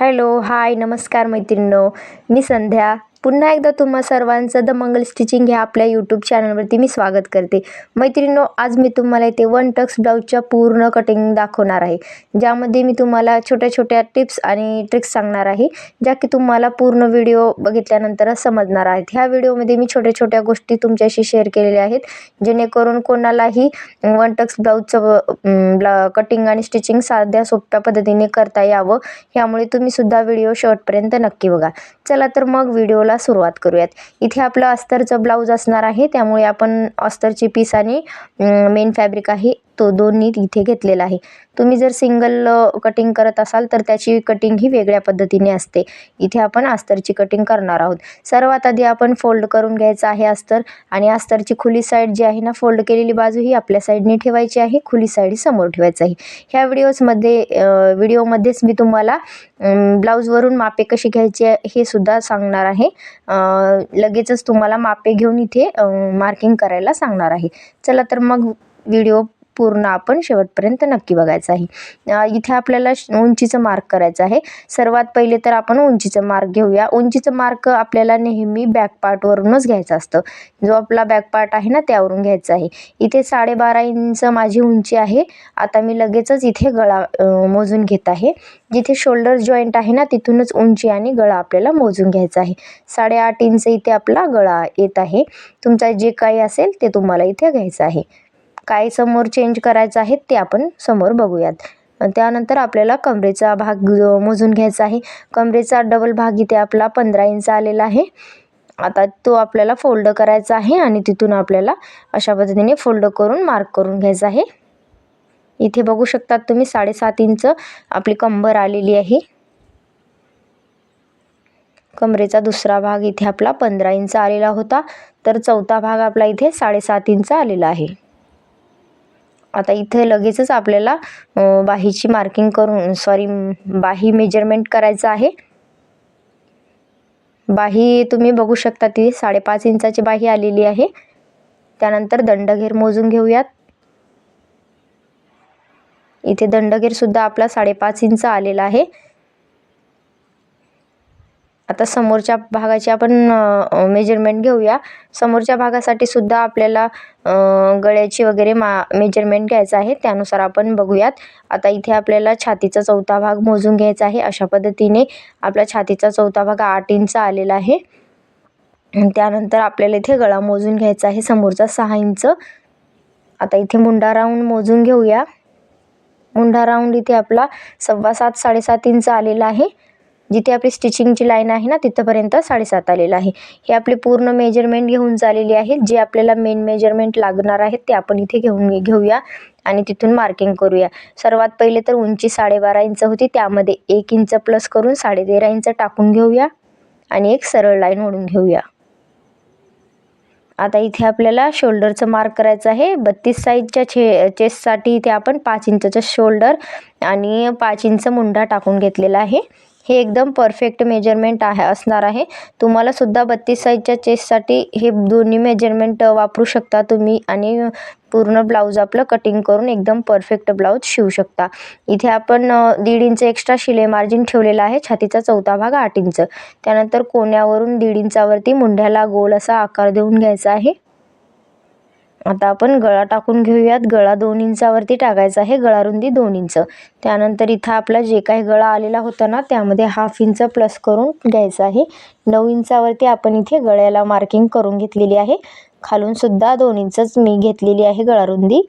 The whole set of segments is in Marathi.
हॅलो, हाय, नमस्कार मैत्रिणींनो. मी संध्या. पुन्हा एकदा तुम्हा सर्वांचं द मंगल स्टिचिंग ह्या आपल्या यूट्यूब चॅनलवरती मी स्वागत करते. मैत्रिणींनो, आज मी तुम्हाला इथे वन टक्स ब्लाऊजच्या पूर्ण कटिंग दाखवणार आहे, ज्यामध्ये मी तुम्हाला छोट्या छोट्या टिप्स आणि ट्रिक्स सांगणार आहे, ज्या की तुम्हाला पूर्ण व्हिडिओ बघितल्यानंतरच समजणार आहेत. ह्या व्हिडिओमध्ये मी छोट्या छोट्या गोष्टी तुमच्याशी शेअर केलेल्या आहेत, जेणेकरून कोणालाही वन टक्स ब्लाऊजचं कटिंग आणि स्टिचिंग साध्या सोप्या पद्धतीने करता यावं. यामुळे तुम्ही सुद्धा व्हिडिओ शेवटपर्यंत नक्की बघा. चला तर मग व्हिडिओला सुरुवात करूयात. इथे आपलं अस्तरचं ब्लाऊज असणार आहे, त्यामुळे आपण अस्तरची पीस आणि मेन फॅब्रिक आहे तो दोन्ही इथे घेतलेला आहे. तुम्ही जर सिंगल कटिंग करत असाल तर त्याची कटिंग ही वेगळ्या पद्धतीने असते. इथे आपण अस्तरची कटिंग करणार आहोत. सर्वात आधी आपण फोल्ड करून घ्यायचं आहे अस्तर, आणि अस्तरची खुली साईड जी आहे ना, फोल्ड केलेली बाजू ही आपल्या साईडने ठेवायची आहे, खुली साईड समोर ठेवायचं आहे. ह्या व्हिडिओमध्येच मी तुम्हाला ब्लाऊजवरून मापे कशी घ्यायची हे सुद्धा सांगणार आहे. लगेचच तुम्हाला मापे घेऊन इथे मार्किंग करायला सांगणार आहे. चला तर मग व्हिडिओ पूर्ण आपण शेवटपर्यंत नक्की बघायचं आहे. इथे आपल्याला उंचीचं मार्क करायचं आहे. सर्वात पहिले तर आपण उंचीचं मार्क घेऊया. उंचीचं मार्क आपल्याला नेहमी बॅक पार्टवरूनच घ्यायचं असतं. जो आपला बॅक पार्ट आहे ना, त्यावरून घ्यायचं आहे. इथे 12.5 इंच माझी उंची आहे. आता मी लगेचच इथे गळा मोजून घेत आहे. जिथे शोल्डर जॉईंट आहे ना, तिथूनच उंची आणि गळा आपल्याला मोजून घ्यायचा आहे. 8.5 इंच इथे आपला गळा येत आहे. तुमचा जे काही असेल ते तुम्हाला इथे घ्यायचं आहे. काय समोर चेंज करायचं आहे ते आपण समोर बघूयात. त्यानंतर आपल्याला कमरेचा भाग मोजून घ्यायचा आहे. कमरेचा डबल भाग इथे आपला 15 इंच आलेला आहे. आता तो आपल्याला फोल्ड करायचा आहे, आणि तिथून आपल्याला अशा पद्धतीने फोल्ड करून मार्क करून घ्यायचं आहे. इथे बघू शकतात तुम्ही 7.5 इंच आपली कंबर आलेली आहे. कमरेचा दुसरा भाग इथे आपला 15 इंच आलेला होता, तर चौथा भाग आपला इथे 7.5 इंच आलेला आहे. आता इथे लगेचच आपल्याला बाहीची मार्किंग करून बाही मेजरमेंट करायचं आहे. बाही तुम्ही बघू शकता ती 5.5 इंचाची बाही आलेली आहे. त्यानंतर दंडघेर मोजून घेऊयात. इथे दंडघेर सुद्धा आपला 5.5 इंच आलेला आहे. आता समोरच्या भागाची आपण मेजरमेंट घेऊया. समोरच्या भागासाठी सुद्धा आपल्याला गळ्याची वगैरे मेजरमेंट घ्यायचं आहे, त्यानुसार आपण बघूयात. आता इथे आपल्याला छातीचा चौथा भाग मोजून घ्यायचा आहे. अशा पद्धतीने आपला छातीचा चौथा भाग 8 इंच आलेला आहे. त्यानंतर आपल्याला इथे गळा मोजून घ्यायचा आहे, समोरचा 6 इंच. आता इथे मुंडा राऊंड मोजून घेऊया. मुंडा राऊंड इथे आपला 7.25 7.5 इंच आलेला आहे. जिथे आपली स्टिचिंगची लाईन आहे ना, तिथपर्यंत 7.5 आलेला आहे. हे आपली पूर्ण मेजरमेंट घेऊन झालेली आहे. जे आपल्याला मेन मेजरमेंट लागणार आहेत ते आपण इथे घेऊया आणि तिथून मार्किंग करूया. सर्वात पहिले तर उंची 12.5 इंच होती, त्यामध्ये 1 इंच प्लस करून 13.5 इंच टाकून घेऊया आणि एक सरळ लाईन ओढून घेऊया. आता इथे आपल्याला शोल्डरचं मार्क करायचं आहे. 32 साईजच्या चेस्टसाठी इथे आपण 5 इंचचं शोल्डर आणि 5 इंच मुंडा टाकून घेतलेला आहे. हे एकदम परफेक्ट मेजरमेंट असणार आहे. तुम्हाला सुद्धा 32 साईजच्या चेस्टसाठी हे दोन्ही मेजरमेंट वापरू शकता तुम्ही, आणि पूर्ण ब्लाऊज आपलं कटिंग करून एकदम परफेक्ट ब्लाऊज शिवू शकता. इथे आपण 1.5 इंच एक्स्ट्रा शिलाई मार्जिन ठेवलेला आहे. छातीचा चौथा भाग 8 इंच. त्यानंतर कोण्यावरून 1.5 इंचावरती मुंढ्याला गोल असा आकार देऊन घ्यायचा आहे. आता आपण गळा टाकून घेऊयात. गळा 2 इंचावरती टाकायचा आहे, गळा रुंदी 2 इंच. त्यानंतर इथं आपला जे काही गळा आलेला होता ना, त्यामध्ये 1/2 इंच प्लस करून घ्यायचं आहे. 9 इंचावरती आपण इथे गळ्याला मार्किंग करून घेतलेली आहे. खालून सुद्धा 2 इंचच मी घेतलेली आहे गळा रुंदी.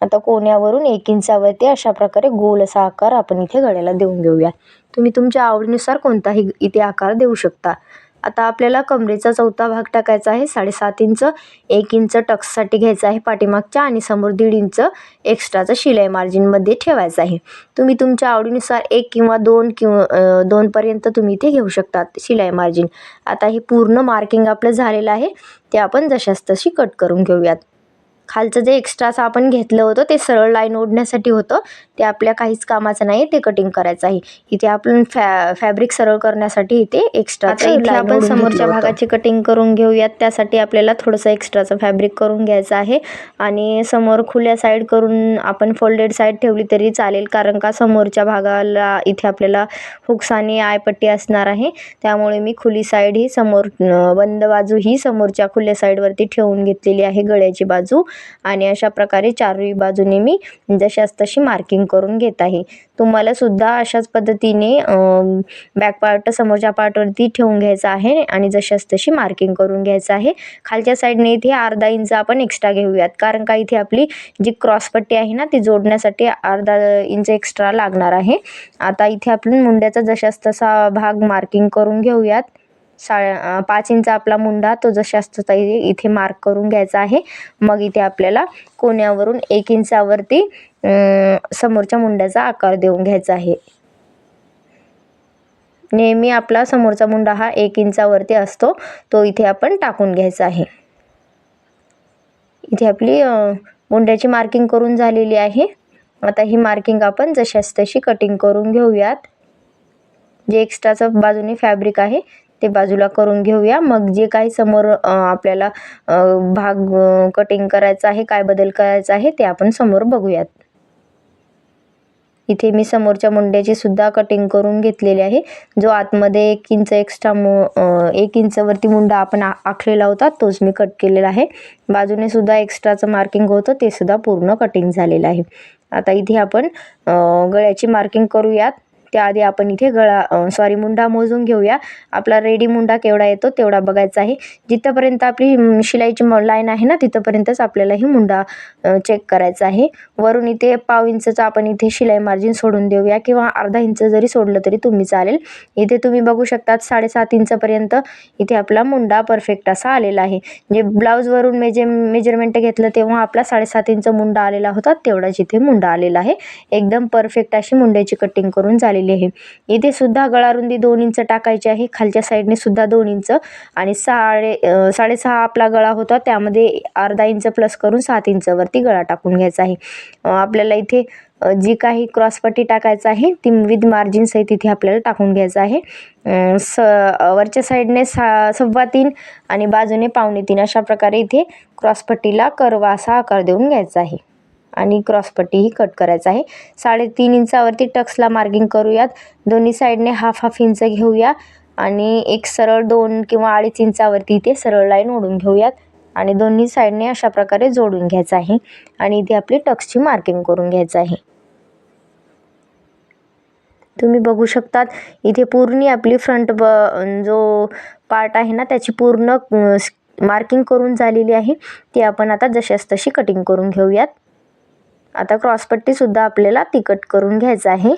आता कोण्यावरून 1 इंचावरती अशा प्रकारे गोल असा आकार आपण इथे गळ्याला देऊन घेऊया. तुम्ही तुमच्या आवडीनुसार कोणताही इथे आकार देऊ शकता. आता आपल्याला कमरेचा चौथा भाग टाकायचा आहे. 7.5 इंच 1 इंच टक्ससाठी घ्यायचा आहे पाठीमागच्या, आणि समोर 1.5 इंच एक्स्ट्राचं शिलाई मार्जिनमध्ये ठेवायचं आहे. तुम्ही तुमच्या आवडीनुसार 1 किंवा 2 पर्यंत तुम्ही इथे घेऊ शकतात शिलाई मार्जिन. आता हे पूर्ण मार्किंग आपलं झालेलं आहे, ते आपण जशास तशी कट करून घेऊयात. खालचं जे एक्स्ट्राचं आपण घेतलं होतं ते सरळ लाईन ओढण्यासाठी होतं, ते आपल्या काहीच कामाचं नाही, ते कटिंग करायचं आहे. इथे आपण फॅब्रिक सरळ करण्यासाठी इथे एक्स्ट्राचं इथे लाईन आपण ओढून समोरच्या घेतलं होतं. भागाची कटिंग करून घेऊयात. त्यासाठी आपल्याला थोडंसं एक्स्ट्राचं फॅब्रिक करून घ्यायचं आहे आणि समोर खुल्या साईड करून आपण फोल्डेड साईड ठेवली तरी चालेल, कारण का समोरच्या भागाला इथे आपल्याला हुक्स आणि आयपट्टी असणार आहे. त्यामुळे मी खुली साईड ही समोर बंद बाजू ही समोरच्या खुल्या साईडवरती ठेवून घेतलेली आहे, गळ्याची बाजू. आणि अशा प्रकारे चारही बाजूने मी जशास तशी मार्किंग करून घेत आहे. तुम्हाला सुद्धा अशाच पद्धतीने बॅक पार्ट समोरच्या पार्टवरती ठेवून घ्यायचा आहे आणि जशास तशी मार्किंग करून घ्यायचं आहे. खालच्या साईडने इथे अर्धा इंच आपण एक्स्ट्रा घेऊयात, कारण का इथे आपली जी क्रॉसपट्टी आहे ना ती जोडण्यासाठी अर्धा इंच एक्स्ट्रा लागणार आहे. आता इथे आपण मुंड्याचा जशास तसा भाग मार्किंग करून घेऊयात. 5 इंच आपला मुंडा तो जशास तसा इथे मार्क करून घ्यायचा आहे. मग इथे आपल्याला कोण्यावरून 1 इंचावरती समोरच्या मुंड्याचा आकार देऊन घ्यायचा आहे. नेहमी आपला समोरचा मुंडा हा 1 इंचावरती असतो, तो इथे आपण टाकून घ्यायचा आहे. इथे आपली मुंड्याची मार्किंग करून झालेली आहे. आता ही मार्किंग आपण जशास तशी कटिंग करून घेऊयात. जे एक्स्ट्राचं बाजूने फॅब्रिक आहे ते बाजूला करून घेऊया. मग जे काही समोर आपल्याला भाग कटिंग करायचा आहे, काय बदल करायचा आहे ते आपण समोर बघूयात. इथे मी समोरच्या मुंड्याची सुद्धा कटिंग करून घेतलेली आहे. जो आतमध्ये 1 इंच एक्स्ट्रा 1 इंचवरती मुंडा आपण आखलेला होता तोच मी कट केलेला आहे. बाजूने सुद्धा एक्स्ट्राचं मार्किंग होतं ते सुद्धा पूर्ण कटिंग झालेलं आहे. आता इथे आपण गळ्याची मार्किंग करूयात. त्याआधी आपण इथे मुंडा मोजून घेऊया. आपला रेडी मुंडा केवढा येतो तेवढा बघायचा आहे. जिथपर्यंत आपली शिलाईची लाईन आहे ना तिथपर्यंतच आपल्याला ही मुंडा चेक करायचा आहे. वरून इथे पाव इंचचं आपण इथे शिलाई मार्जिन सोडून देऊया, किंवा अर्धा इंच जरी सोडलं तरी तुम्ही चालेल. इथे तुम्ही बघू शकतात 7.5 इंचपर्यंत इथे आपला मुंडा परफेक्ट असा आलेला आहे. जे ब्लाऊजवरून मेजरमेंट घेतलं तेव्हा आपला 7.5 इंच मुंडा आलेला होता, तेवढाच इथे मुंडा आलेला आहे. एकदम परफेक्ट अशी मुंड्याची कटिंग करून झालेली आहे. इथे सुद्धा गळा रुंदी 2 इंच टाकायची आहे. खालच्या साईडने सुद्धा 2 इंच आणि 6.5 आपला गळा होता, त्यामध्ये अर्धा इंच प्लस करून 7 इंचवरती गळा टाकून घ्यायचा आहे. आपल्याला इथे जी काही क्रॉसपट्टी टाकायचं आहे ती विथ मार्जिन सहित इथे आपल्याला टाकून घ्यायचं आहे. वरच्या साईडने 3.25 आणि बाजूने 2.25 अशा प्रकारे इथे क्रॉसपट्टीला कर्व असा आकार देऊन घ्यायचा आहे आणि क्रॉसपट्टी ही कट करायचं आहे. 3.5 इंचावरती टक्सला मार्किंग करूयात. दोन्ही साईडने हाफ इंच घेऊया आणि एक सरळ 2 किंवा 2.5 इंचावरती इथे सरळ लाईन ओढून घेऊयात आणि दोन्ही साईडने अशा प्रकारे जोडून घ्यायचं आहे आणि इथे आपली टक्सची मार्किंग करून घ्यायचं आहे. तुम्ही बघू शकतात इथे पूर्ण आपली फ्रंट जो पार्ट आहे ना त्याची पूर्ण मार्किंग करून झालेली आहे. ती आपण आता जशास तशी कटिंग करून घेऊयात. आता क्रॉसपट्टी सुद्धा आपल्याला ती कट करून घ्यायचं आहे.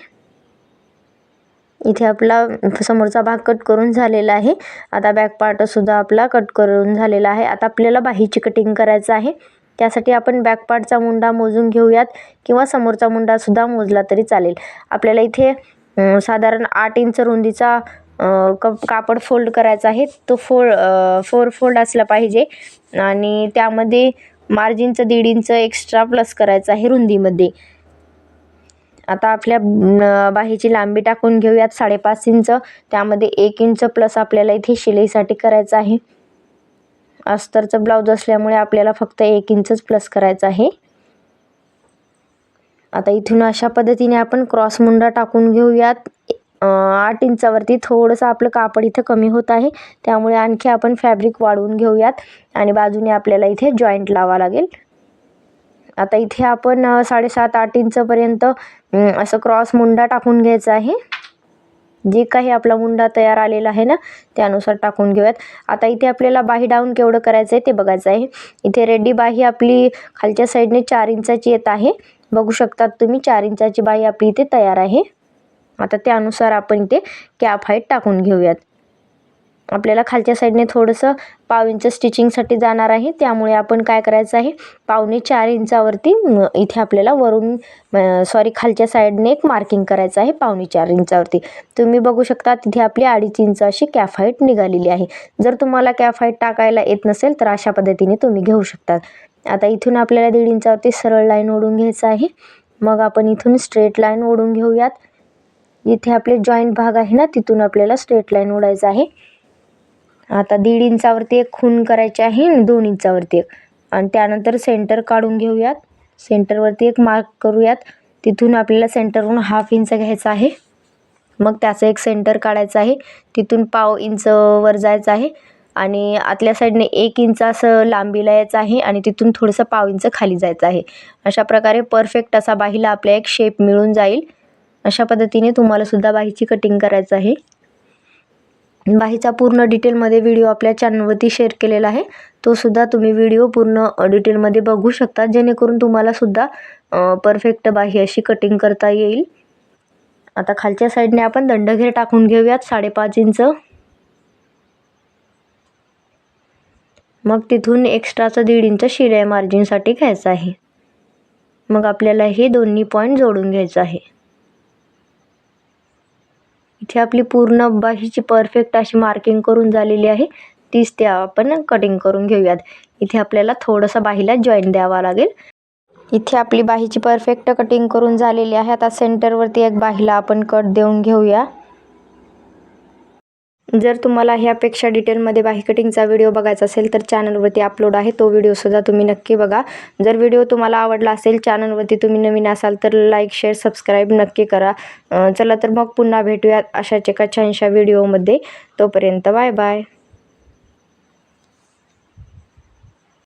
इथे आपला समोरचा भाग कट करून झालेला आहे. आता बॅक पार्ट सुद्धा आपला कट करून झालेला आहे. आता आपल्याला बाहीची कटिंग करायचं आहे. त्यासाठी आपण बॅक पार्टचा मुंडा मोजून घेऊयात, किंवा समोरचा मुंडा सुद्धा मोजला तरी चालेल. आपल्याला इथे साधारण 8 इंच रुंदीचा कापड फोल्ड करायचा आहे. तो 4 फोल्ड असला पाहिजे आणि त्यामध्ये मार्जिनचं 1.5 इंच एक्स्ट्रा प्लस करायचं आहे रुंदीमध्ये. आता आपल्या बाहीची लांबी टाकून घेऊयात 5.5 इंच. त्यामध्ये 1 इंच प्लस आपल्याला इथे शिलाईसाठी करायचं आहे. अस्तरचं ब्लाऊज असल्यामुळे आपल्याला फक्त 1 इंचच प्लस करायचं आहे. आता इथून अशा पद्धतीने आपण क्रॉस मुंडा टाकून घेऊयात. 8 इंचावरती थोडंसं आपलं कापड इथं कमी होत आहे, त्यामुळे आणखी आपण फॅब्रिक वाढवून घेऊयात आणि बाजूने आपल्याला इथे जॉईंट लावा लागेल. आता इथे आपण 7.5-8 इंचपर्यंत असं क्रॉस मुंडा टाकून घ्यायचा आहे. जे काही आपला मुंडा तयार आलेला आहे ना त्यानुसार टाकून घेऊयात. आता इथे आपल्याला बाही डाऊन केवढं करायचं आहे ते बघायचं आहे. इथे रेडी बाही आपली खालच्या साईडने 4 इंचाची येत आहे. बघू शकतात तुम्ही 4 इंचाची बाही आपली इथे तयार आहे. आता त्यानुसार आपण इथे कॅप हाईट टाकून घेऊयात. आपल्याला खालच्या साईडने थोडंसं 1/2 इंच स्टिचिंगसाठी जाणार आहे, त्यामुळे आपण काय करायचं आहे 4.25 इंचावरती इथे आपल्याला वरून खालच्या साईडने एक मार्किंग करायचं आहे 4.25 इंचावरती. तुम्ही बघू शकता तिथे आपली 2.5 इंच अशी कॅप हाईट निघालेली आहे. जर तुम्हाला कॅप हाईट टाकायला येत नसेल तर अशा पद्धतीने तुम्ही घेऊ शकता. आता इथून आपल्याला 1.5 इंचावरती सरळ लाईन ओढून घ्यायचं आहे. मग आपण इथून स्ट्रेट लाईन ओढून घेऊयात. इथे आपले जॉईंट भाग आहे ना, तिथून आपल्याला स्ट्रेट लाईन ओढायचं आहे. आता 1.5 इंचावरती एक खूण करायची आहे आणि 2 इंचावरती एक, आणि त्यानंतर सेंटर काढून घेऊयात. सेंटरवरती एक मार्क करूयात. तिथून आपल्याला सेंटरवरून 1/2 इंच घ्यायचं आहे. मग त्याचं एक सेंटर काढायचं आहे. तिथून 1/2 इंच वर जायचं आहे आणि आतल्या साईडने 1 इंच असं लांबीला यायचं आहे आणि तिथून थोडंसं 1/2 इंच खाली जायचं आहे. अशा प्रकारे परफेक्ट असा बाहीला आपल्या एक शेप मिळून जाईल. अशा पद्धतीने तुम्हाला सुद्धा बाहीची कटिंग करायचं आहे. बाहीचा पूर्ण डिटेलमध्ये व्हिडिओ आपल्या चॅनलवरती शेअर केलेला आहे. तो सुद्धा तुम्ही व्हिडिओ पूर्ण डिटेलमध्ये बघू शकता, जेणेकरून तुम्हाला सुद्धा परफेक्ट बाही अशी कटिंग करता येईल. आता खालच्या साईडने आपण दंडघेर टाकून घेऊयात 5.5 इंच. मग तिथून एक्स्ट्राचं 1.5 इंच शिलाई मार्जिनसाठी घ्यायचं आहे. मग आपल्याला हे दोन्ही पॉईंट जोडून घ्यायचं आहे. इथे आपली पूर्ण बाहीची परफेक्ट अशी मार्किंग करून झालेली आहे. तीच त्या आपण कटिंग करून घेऊयात. इथे आपल्याला थोडंसं बाहीला जॉईंट द्यावा लागेल. इथे आपली बाहीची परफेक्ट कटिंग करून झालेली आहे. आता सेंटरवरती एक बाहीला आपण कट देऊन घेऊया. जर तुम्हाला ह्यापेक्षा डिटेलमध्ये बाही कटिंगचा व्हिडिओ बघायचा असेल तर चॅनलवरती अपलोड आहे, तो व्हिडिओसुद्धा तुम्ही नक्की बघा. जर व्हिडिओ तुम्हाला आवडला असेल, चॅनलवरती तुम्ही नवीन असाल तर लाईक, शेअर, सबस्क्राईब नक्की करा. चला तर मग पुन्हा भेटूयात अशाच एका छानशा व्हिडिओमध्ये. तोपर्यंत बाय बाय.